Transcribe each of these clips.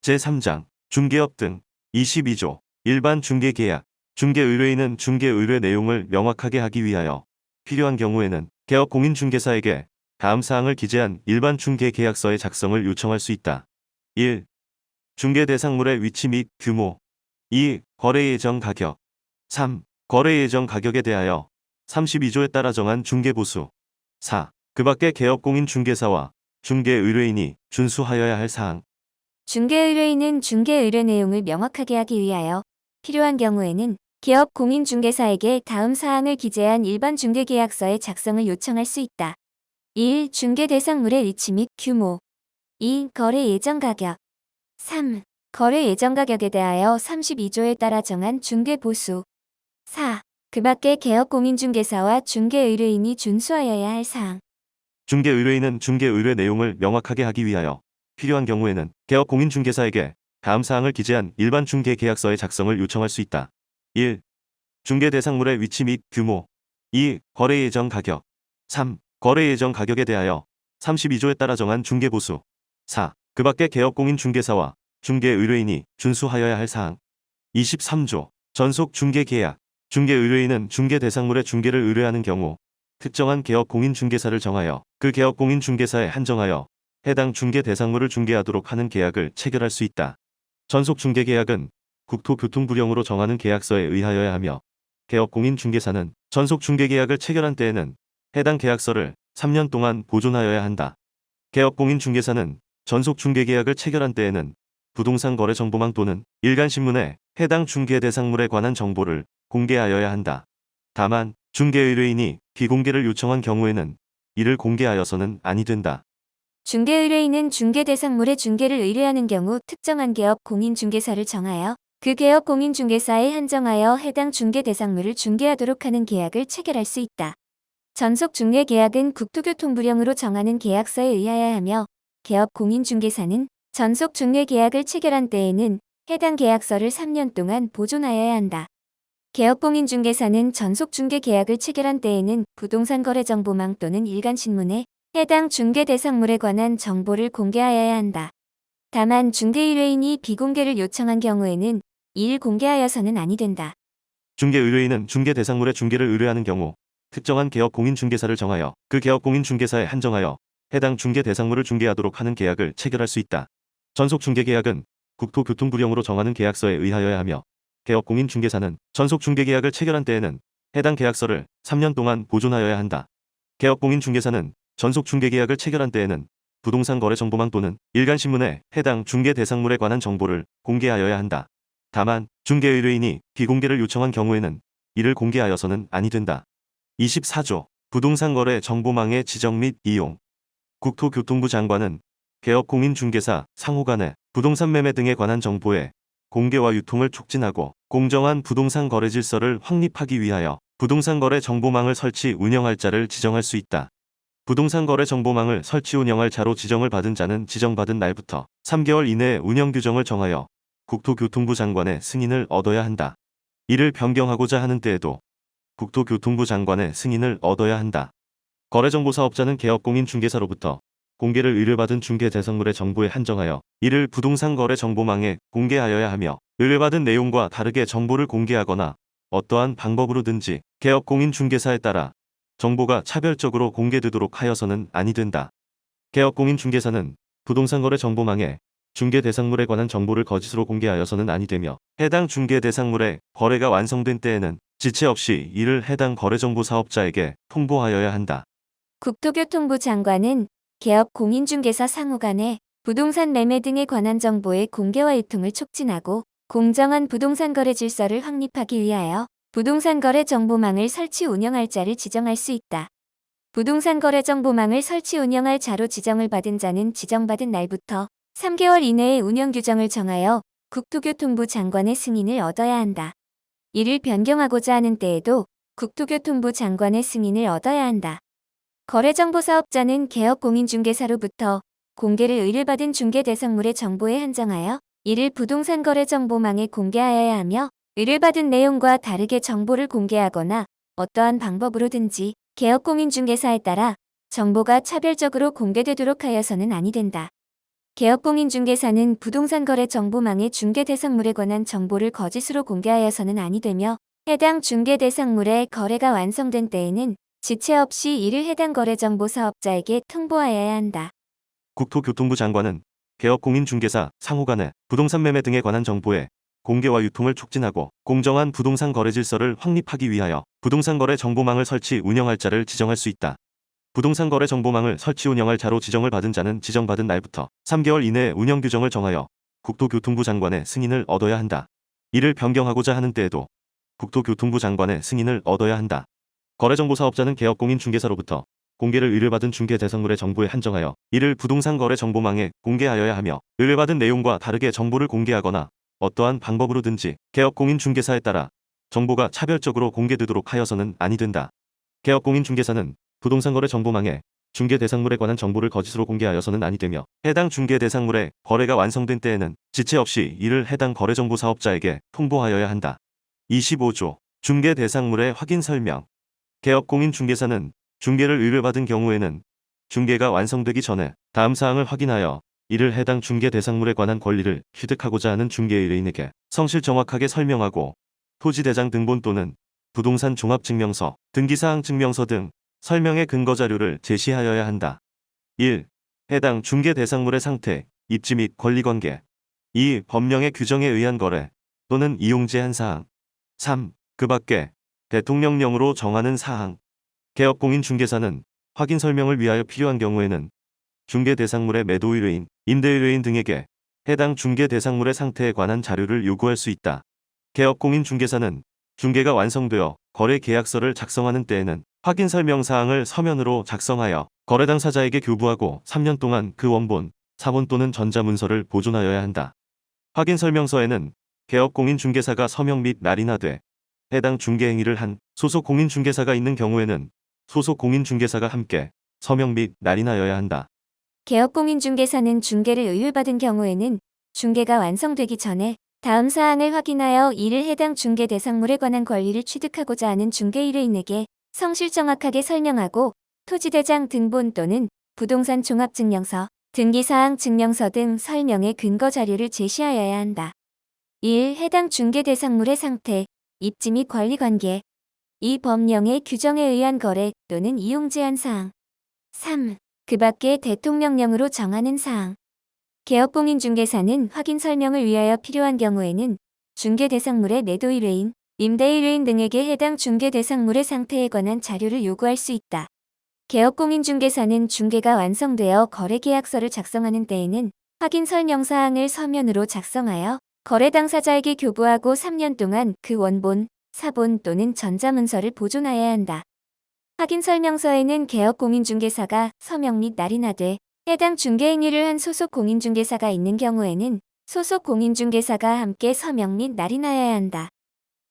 제3장 중개업 등 22조 일반 중개계약 중개의뢰인은 중개의뢰 내용을 명확하게 하기 위하여 필요한 경우에는 개업공인중개사에게 다음 사항을 기재한 일반 중개계약서의 작성을 요청할 수 있다. 1. 중개대상물의 위치 및 규모 2. 거래 예정 가격 3. 거래 예정 가격에 대하여 32조에 따라 정한 중개보수 4. 그 밖의 개업공인중개사와 중개의뢰인이 준수하여야 할 사항 중개의뢰인은 중개의뢰 내용을 명확하게 하기 위하여 필요한 경우에는 기업 공인중개사에게 다음 사항을 기재한 일반 중개계약서의 작성을 요청할 수 있다. 1. 중개 대상물의 위치 및 규모 2. 거래 예정 가격 3. 거래 예정 가격에 대하여 32조에 따라 정한 중개보수 4. 그 밖의 개업 공인중개사와 중개의뢰인이 준수하여야 할 사항 중개의뢰인은 중개의뢰 내용을 명확하게 하기 위하여 필요한 경우에는 개업공인중개사에게 다음 사항을 기재한 일반 중개계약서의 작성을 요청할 수 있다. 1. 중개 대상물의 위치 및 규모 2. 거래 예정 가격 3. 거래 예정 가격에 대하여 32조에 따라 정한 중개보수 4. 그 밖의 개업공인중개사와 중개의뢰인이 준수하여야 할 사항 23조 전속 중개계약 중개의뢰인은 중개 대상물의 중개를 의뢰하는 경우 특정한 개업공인중개사를 정하여 그 개업공인중개사에 한정하여 해당 중개 대상물을 중개하도록 하는 계약을 체결할 수 있다. 전속 중개계약은 국토교통부령으로 정하는 계약서에 의하여야 하며 개업공인중개사는 전속 중개계약을 체결한 때에는 해당 계약서를 3년 동안 보존하여야 한다. 개업공인중개사는 전속 중개계약을 체결한 때에는 부동산 거래 정보망 또는 일간신문에 해당 중개 대상물에 관한 정보를 공개하여야 한다. 다만 중개의뢰인이 비공개를 요청한 경우에는 이를 공개하여서는 아니 된다. 중개의뢰인은 중개 대상물의 중개를 의뢰하는 경우 특정한 개업 공인중개사를 정하여 그 개업 공인중개사에 한정하여 해당 중개 대상물을 중개하도록 하는 계약을 체결할 수 있다. 전속 중개 계약은 국토교통부령으로 정하는 계약서에 의하여야 하며 개업 공인중개사는 전속 중개 계약을 체결한 때에는 해당 계약서를 3년 동안 보존하여야 한다. 개업 공인중개사는 전속 중개 계약을 체결한 때에는 부동산 거래 정보망 또는 일간신문에 해당 중개 대상물에 관한 정보를 공개하여야 한다. 다만 중개의뢰인이 비공개를 요청한 경우에는 이를 공개하여서는 아니 된다. 중개의뢰인은 중개 대상물의 중개를 의뢰하는 경우 특정한 개업공인중개사를 정하여 그 개업공인중개사에 한정하여 해당 중개 대상물을 중개하도록 하는 계약을 체결할 수 있다. 전속 중개계약은 국토교통부령으로 정하는 계약서에 의하여야 하며 개업공인중개사는 전속 중개계약을 체결한 때에는 해당 계약서를 3년 동안 보존하여야 한다. 개업공인중개사는 전속 중개계약을 체결한 때에는 부동산 거래 정보망 또는 일간신문에 해당 중개 대상물에 관한 정보를 공개하여야 한다. 다만 중개의뢰인이 비공개를 요청한 경우에는 이를 공개하여서는 아니 된다. 24조 부동산 거래 정보망의 지정 및 이용 국토교통부 장관은 개업공인중개사 상호 간의 부동산 매매 등에 관한 정보의 공개와 유통을 촉진하고 공정한 부동산 거래 질서를 확립하기 위하여 부동산 거래 정보망을 설치 운영할 자를 지정할 수 있다. 부동산 거래 정보망을 설치 운영할 자로 지정을 받은 자는 지정받은 날부터 3개월 이내에 운영 규정을 정하여 국토교통부 장관의 승인을 얻어야 한다. 이를 변경하고자 하는 때에도 국토교통부 장관의 승인을 얻어야 한다. 거래정보사업자는 개업공인중개사로부터 공개를 의뢰받은 중개 대상물의 정보에 한정하여 이를 부동산 거래 정보망에 공개하여야 하며 의뢰받은 내용과 다르게 정보를 공개하거나 어떠한 방법으로든지 개업공인중개사에 따라 정보가 차별적으로 공개되도록 하여서는 아니 된다. 개업공인중개사는 부동산 거래 정보망에 중개 대상물에 관한 정보를 거짓으로 공개하여서는 아니 되며 해당 중개 대상물의 거래가 완성된 때에는 지체 없이 이를 해당 거래정보 사업자에게 통보하여야 한다. 국토교통부 장관은 개업 공인중개사 상호 간의 부동산 매매 등에 관한 정보의 공개와 유통을 촉진하고 공정한 부동산 거래 질서를 확립하기 위하여 부동산 거래 정보망을 설치 운영할 자를 지정할 수 있다. 부동산 거래 정보망을 설치 운영할 자로 지정을 받은 자는 지정받은 날부터 3개월 이내에 운영 규정을 정하여 국토교통부 장관의 승인을 얻어야 한다. 이를 변경하고자 하는 때에도 국토교통부 장관의 승인을 얻어야 한다. 거래정보사업자는 개업공인중개사로부터 공개를 의뢰받은 중개 대상물의 정보에 한정하여 이를 부동산 거래 정보망에 공개하여야 하며 의뢰받은 내용과 다르게 정보를 공개하거나 어떠한 방법으로든지 개업공인중개사에 따라 정보가 차별적으로 공개되도록 하여서는 아니 된다. 개업공인중개사는 부동산 거래 정보망의 중개 대상물에 관한 정보를 거짓으로 공개하여서는 아니 되며 해당 중개 대상물의 거래가 완성된 때에는 지체 없이 이를 해당 거래 정보 사업자에게 통보하여야 한다. 국토교통부 장관은 개업공인중개사 상호 간의 부동산 매매 등에 관한 정보의 공개와 유통을 촉진하고 공정한 부동산 거래 질서를 확립하기 위하여 부동산 거래 정보망을 설치 운영할 자를 지정할 수 있다. 부동산 거래 정보망을 설치 운영할 자로 지정을 받은 자는 지정받은 날부터 3개월 이내에 운영 규정을 정하여 국토교통부 장관의 승인을 얻어야 한다. 이를 변경하고자 하는 때에도 국토교통부 장관의 승인을 얻어야 한다. 거래정보 사업자는 개업공인중개사로부터 공개를 의뢰받은 중개 대상물의 정보에 한정하여 이를 부동산 거래 정보망에 공개하여야 하며 의뢰받은 내용과 다르게 정보를 공개하거나 어떠한 방법으로든지 개업공인중개사에 따라 정보가 차별적으로 공개되도록 하여서는 아니 된다. 개업공인중개사는 부동산 거래 정보망에 중개 대상물에 관한 정보를 거짓으로 공개하여서는 아니 되며 해당 중개 대상물의 거래가 완성된 때에는 지체 없이 이를 해당 거래정보 사업자에게 통보하여야 한다. 25조 중개 대상물의 확인 설명. 개업공인중개사는 중개를 의뢰받은 경우에는 중개가 완성되기 전에 다음 사항을 확인하여 이를 해당 중개 대상물에 관한 권리를 취득하고자 하는 중개 의뢰인에게 성실 정확하게 설명하고 토지대장 등본 또는 부동산 종합증명서, 등기사항 증명서 등 설명의 근거 자료를 제시하여야 한다. 1. 해당 중개 대상물의 상태, 입지 및 권리관계. 2. 법령의 규정에 의한 거래 또는 이용 제한 사항. 3. 그 밖에 대통령령으로 정하는 사항. 개업공인중개사는 확인 설명을 위하여 필요한 경우에는 중개 대상물의 매도 의뢰인, 임대 의뢰인 등에게 해당 중개 대상물의 상태에 관한 자료를 요구할 수 있다. 개업공인중개사는 중개가 완성되어 거래 계약서를 작성하는 때에는 확인 설명 사항을 서면으로 작성하여 거래 당사자에게 교부하고 3년 동안 그 원본, 사본 또는 전자문서를 보존하여야 한다. 확인 설명서에는 개업공인중개사가 서명 및 날인하 돼 해당 중개 행위를 한 소속 공인중개사가 있는 경우에는 소속 공인중개사가 함께 서명 및 날인하여야 한다. 개업공인중개사는 중개를 의뢰받은 경우에는 중개가 완성되기 전에 다음 사항을 확인하여 이를 해당 중개 대상물에 관한 권리를 취득하고자 하는 중개 의뢰인에게 성실 정확하게 설명하고 토지대장 등본 또는 부동산 종합증명서, 등기사항 증명서 등 설명의 근거 자료를 제시하여야 한다. 1. 해당 중개 대상물의 상태, 입지 및 권리관계. 2. 법령의 규정에 의한 거래 또는 이용 제한 사항. 3. 그 밖에 대통령령으로 정하는 사항. 개업공인중개사는 확인 설명을 위하여 필요한 경우에는 중개 대상물의 매도 의뢰인, 임대 의뢰인 등에게 해당 중개 대상물의 상태에 관한 자료를 요구할 수 있다. 개업공인중개사는 중개가 완성되어 거래 계약서를 작성하는 때에는 확인 설명 사항을 서면으로 작성하여 거래 당사자에게 교부하고 3년 동안 그 원본, 사본 또는 전자문서를 보존하여야 한다. 확인 설명서에는 개업공인중개사가 서명 및 날인하되 해당 중개 행위를 한 소속 공인중개사가 있는 경우에는 소속 공인중개사가 함께 서명 및 날인하여야 한다.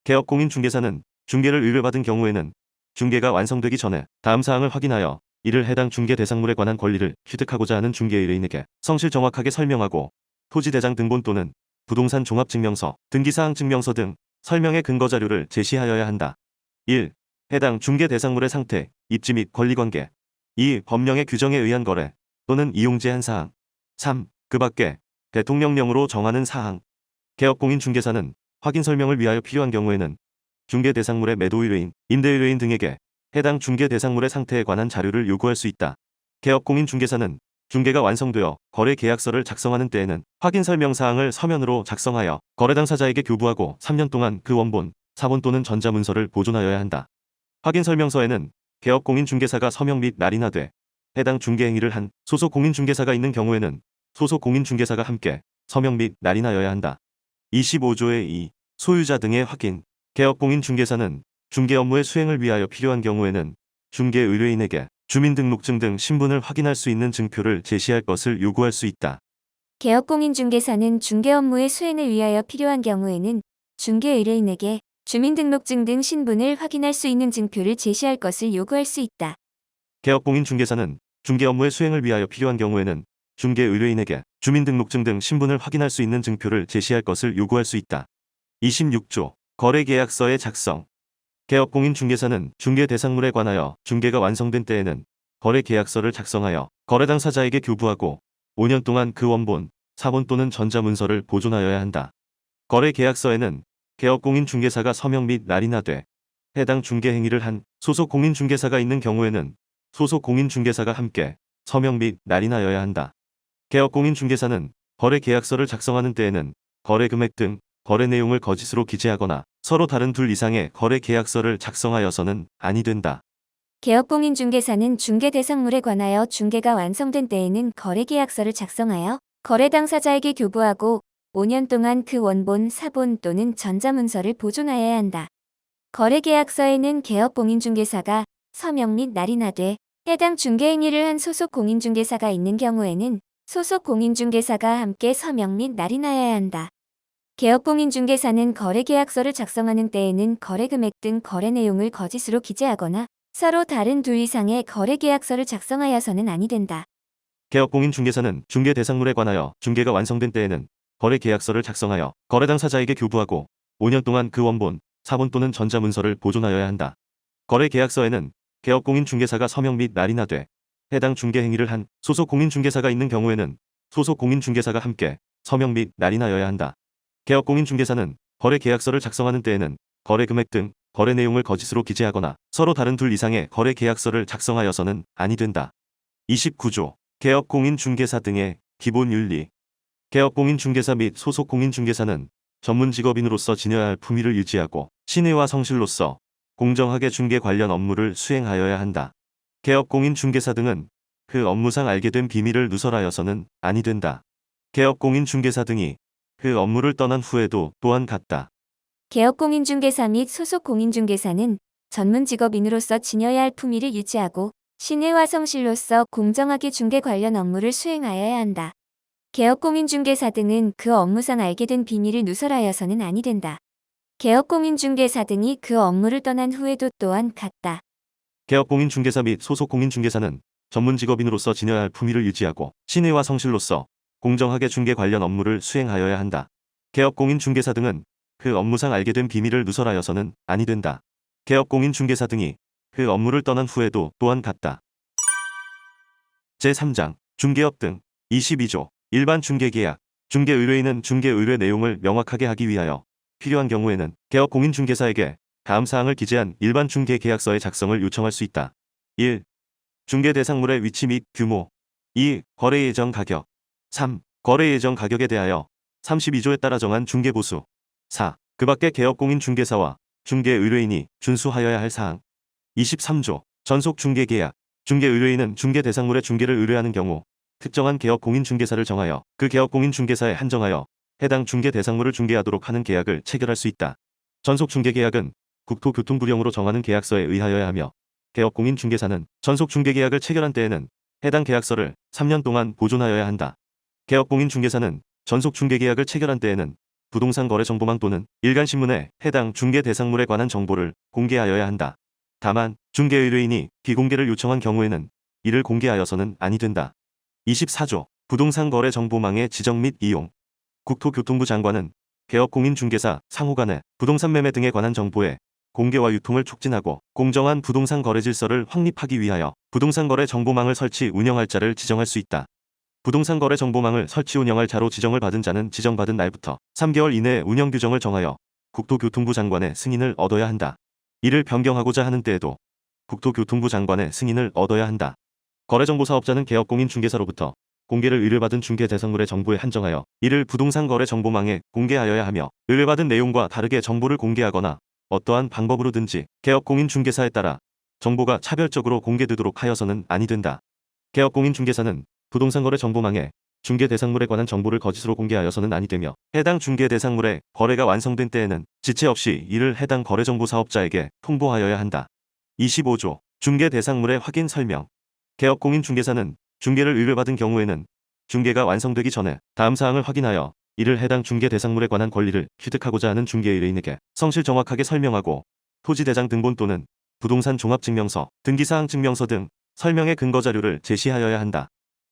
개업공인중개사는 중개를 의뢰받은 경우에는 중개가 완성되기 전에 다음 사항을 확인하여 이를 해당 중개 대상물에 관한 권리를 취득하고자 하는 중개 의뢰인에게 성실 정확하게 설명하고 토지대장 등본 또는 부동산 종합증명서, 등기사항 증명서 등 설명의 근거 자료를 제시하여야 한다. 1. 해당 중개 대상물의 상태, 입지 및 권리관계. 2. 법령의 규정에 의한 거래 또는 이용 제한 사항. 3. 그 밖에 대통령령으로 정하는 사항. 개업공인중개사는 확인 설명을 위하여 필요한 경우에는 중개 대상물의 매도 의뢰인, 임대 의뢰인 등에게 해당 중개 대상물의 상태에 관한 자료를 요구할 수 있다. 개업공인중개사는 중개가 완성되어 거래 계약서를 작성하는 때에는 확인 설명 사항을 서면으로 작성하여 거래 당사자에게 교부하고 3년 동안 그 원본, 사본 또는 전자문서를 보존하여야 한다. 확인 설명서에는 개업공인중개사가 서명 및 날인하되 해당 중개 행위를 한 소속 공인중개사가 있는 경우에는 소속 공인중개사가 함께 서명 및 날인하여야 한다. 25조의 2. 소유자 등의 확인. 개업공인중개사는 중개 업무의 수행을 위하여 필요한 경우에는 중개 의뢰인에게 주민등록증 등 신분을 확인할 수 있는 증표를 제시할 것을 요구할 수 있다. 개업공인중개사는 중개 업무의 수행을 위하여 필요한 경우에는 중개 의뢰인에게 주민등록증 등 신분을 확인할 수 있는 증표를 제시할 것을 요구할 수 있다. 개업공인중개사는 중개 업무의 수행을 위하여 필요한 경우에는 중개 의뢰인에게 주민등록증 등 신분을 확인할 수 있는 증표를 제시할 것을 요구할 수 있다. 26조. 거래계약서의 작성. 개업공인중개사는 중개 대상물에 관하여 중개가 완성된 때에는 거래계약서를 작성하여 거래 당사자에게 교부하고 5년 동안 그 원본, 사본 또는 전자문서를 보존하여야 한다. 거래 계약서에는 개업 공인중개사가 서명 및 날이나 돼 해당 중개 행위를 한 소속 공인중개사가 있는 경우에는 소속 공인중개사가 함께 서명 및 날인하여야 한다. 개업 공인중개사는 거래 계약서를 작성하는 때에는 거래 금액 등 거래 내용을 거짓으로 기재하거나 서로 다른 둘 이상의 거래 계약서를 작성하여서는 아니 된다. 개업공인중개사는 중개 대상물에 관하여 중개가 완성된 때에는 거래계약서를 작성하여 거래 당사자에게 교부하고 5년 동안 그 원본, 사본 또는 전자문서를 보존하여야 한다. 거래계약서에는 개업공인중개사가 서명 및 날인하되 해당 중개행위를 한 소속 공인중개사가 있는 경우에는 소속 공인중개사가 함께 서명 및 날인하여야 한다. 개업공인중개사는 거래계약서를 작성하는 때에는 거래금액 등 거래 내용을 거짓으로 기재하거나 서로 다른 둘 이상의 거래계약서를 작성하여서는 아니 된다. 개업 공인중개사는 중개 대상물에 관하여 중개가 완성된 때에는 거래 계약서를 작성하여 거래 당사자에게 교부하고 5년 동안 그 원본, 사본 또는 전자문서를 보존하여야 한다. 거래 계약서에는 개업 공인중개사가 서명 및 날인하되 해당 중개 행위를 한 소속 공인중개사가 있는 경우에는 소속 공인중개사가 함께 서명 및 날인하여야 한다. 개업 공인중개사는 거래 계약서를 작성하는 때에는 거래 금액 등 거래 내용을 거짓으로 기재하거나 서로 다른 둘 이상의 거래 계약서를 작성하여서는 아니 된다. 29조 개업 공인중개사 등의 기본 윤리. 개업 공인중개사 및 소속 공인중개사는 전문 직업인으로서 지녀야 할 품위를 유지하고 신의와 성실로서 공정하게 중개 관련 업무를 수행하여야 한다. 개업 공인중개사 등은 그 업무상 알게 된 비밀을 누설하여서는 아니 된다. 개업 공인중개사 등이 그 업무를 떠난 후에도 또한 같다. 개업공인중개사 및 소속 공인중개사는 전문 직업인으로서 지녀야 할 품위를 유지하고 신의와 성실로서 공정하게 중개 관련 업무를 수행하여야 한다. 개업공인중개사 등은 그 업무상 알게 된 비밀을 누설하여서는 아니 된다. 개업공인중개사 등이 그 업무를 떠난 후에도 또한 같다. 개업 공인중개사 및 소속 공인중개사는 전문 직업인으로서 지녀야 할 품위를 유지하고 신의와 성실로서 공정하게 중개 관련 업무를 수행하여야 한다. 개업 공인중개사 등은 그 업무상 알게 된 비밀을 누설하여서는 아니 된다. 개업 공인중개사 등이 그 업무를 떠난 후에도 또한 같다. 제3장 중개업 등 22조 일반 중개계약. 중개의뢰인은 중개의뢰 내용을 명확하게 하기 위하여 필요한 경우에는 개업 공인중개사에게 다음 사항을 기재한 일반 중개계약서의 작성을 요청할 수 있다. 1. 중개 대상물의 위치 및 규모. 2. 거래 예정 가격. 3. 거래 예정 가격에 대하여 32조에 따라 정한 중개보수. 4. 그 밖의 개업 공인중개사와 중개의뢰인이 준수하여야 할 사항. 23조 전속 중개계약. 중개의뢰인은 중개 대상물의 중개를 의뢰하는 경우 특정한 개업 공인중개사를 정하여 그 개업 공인중개사에 한정하여 해당 중개 대상물을 중개하도록 하는 계약을 체결할 수 있다. 전속 중개계약은 국토교통부령으로 정하는 계약서에 의하여야 하며 개업 공인중개사는 전속 중개계약을 체결한 때에는 해당 계약서를 3년 동안 보존하여야 한다. 개업 공인중개사는 전속 중개계약을 체결한 때에는 부동산 거래 정보망 또는 일간신문에 해당 중개 대상물에 관한 정보를 공개하여야 한다. 다만 중개의뢰인이 비공개를 요청한 경우에는 이를 공개하여서는 아니 된다. 24조 부동산 거래 정보망의 지정 및 이용. 국토교통부 장관은 개업 공인중개사 상호 간의 부동산 매매 등에 관한 정보의 공개와 유통을 촉진하고 공정한 부동산 거래 질서를 확립하기 위하여 부동산 거래 정보망을 설치 운영할 자를 지정할 수 있다. 부동산 거래 정보망을 설치 운영할 자로 지정을 받은 자는 지정받은 날부터 3개월 이내에 운영 규정을 정하여 국토교통부 장관의 승인을 얻어야 한다. 이를 변경하고자 하는 때에도 국토교통부 장관의 승인을 얻어야 한다. 거래정보 사업자는 개업 공인중개사로부터 공개를 의뢰받은 중개 대상물의 정보에 한정하여 이를 부동산 거래 정보망에 공개하여야 하며 의뢰받은 내용과 다르게 정보를 공개하거나 어떠한 방법으로든지 개업 공인중개사에 따라 정보가 차별적으로 공개되도록 하여서는 아니 된다. 개업 공인중개사는 부동산 거래 정보망에 중개 대상물에 관한 정보를 거짓으로 공개하여서는 아니 되며 해당 중개 대상물의 거래가 완성된 때에는 지체 없이 이를 해당 거래정보 사업자에게 통보하여야 한다. 25조 중개 대상물의 확인 설명. 개업 공인중개사는 중개를 의뢰받은 경우에는 중개가 완성되기 전에 다음 사항을 확인하여 이를 해당 중개 대상물에 관한 권리를 취득하고자 하는 중개의뢰인에게 성실 정확하게 설명하고 토지대장 등본 또는 부동산 종합증명서, 등기사항 증명서 등 설명의 근거자료를 제시하여야 한다.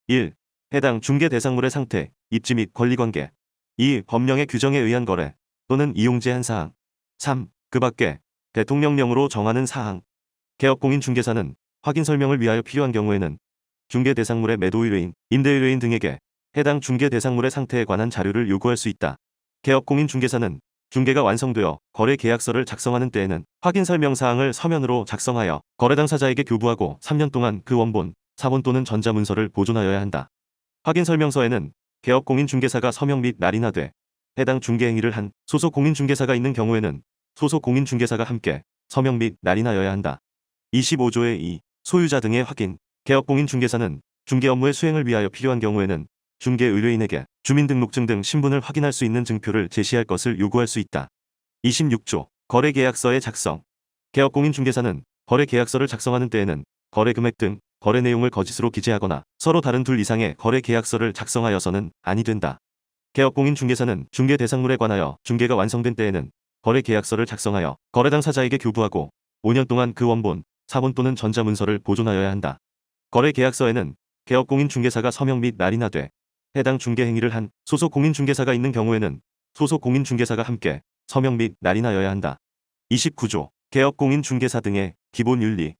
1. 해당 중개 대상물의 상태, 입지 및 권리관계. 2. 법령의 규정에 의한 거래 또는 이용 제한 사항. 3. 그 밖에 대통령령으로 정하는 사항. 개업 공인중개사는 확인 설명을 위하여 필요한 경우에는 중개 대상물의 매도 의뢰인, 임대 의뢰인 등에게 해당 중개 대상물의 상태에 관한 자료를 요구할 수 있다. 개업공인중개사는 중개가 완성되어 거래 계약서를 작성하는 때에는 확인 설명 사항을 서면으로 작성하여 거래 당사자에게 교부하고 3년 동안 그 원본, 사본 또는 전자문서를 보존하여야 한다. 확인 설명서에는 개업공인중개사가 서명 및 날인하 돼 해당 중개 행위를 한 소속 공인중개사가 있는 경우에는 소속 공인중개사가 함께 서명 및 날인하여야 한다. 25조의 2. 소유자 등의 확인. 개업공인중개사는 중개 업무의 수행을 위하여 필요한 경우에는 중개 의뢰인에게 주민등록증 등 신분을 확인할 수 있는 증표를 제시할 것을 요구할 수 있다. 26조. 거래계약서의 작성. 개업공인중개사는 거래계약서를 작성하는 때에는 거래 금액 등 거래 내용을 거짓으로 기재하거나 서로 다른 둘 이상의 거래계약서를 작성하여서는 아니 된다. 개업공인중개사는 중개 대상물에 관하여 중개가 완성된 때에는 거래계약서를 작성하여 거래 당사자에게 교부하고 5년 동안 그 원본, 사본 또는 전자문서를 보존하여야 한다. 거래계약서에는 개업공인중개사가 서명 및 날인하 돼 해당 중개 행위를 한 소속 공인중개사가 있는 경우에는 소속 공인중개사가 함께 서명 및 날인하여야 한다. 29조. 개업공인중개사 등의 기본 윤리.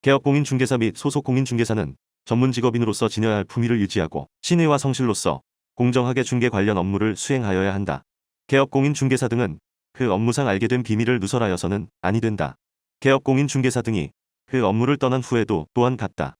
개업공인중개사 및 소속 공인중개사는 전문 직업인으로서 지녀야 할 품위를 유지하고 신의와 성실로서 공정하게 중개 관련 업무를 수행하여야 한다. 개업공인중개사 등은 그 업무상 알게 된 비밀을 누설하여서는 아니 된다. 개업공인중개사 등이 그 업무를 떠난 후에도 또한 같다.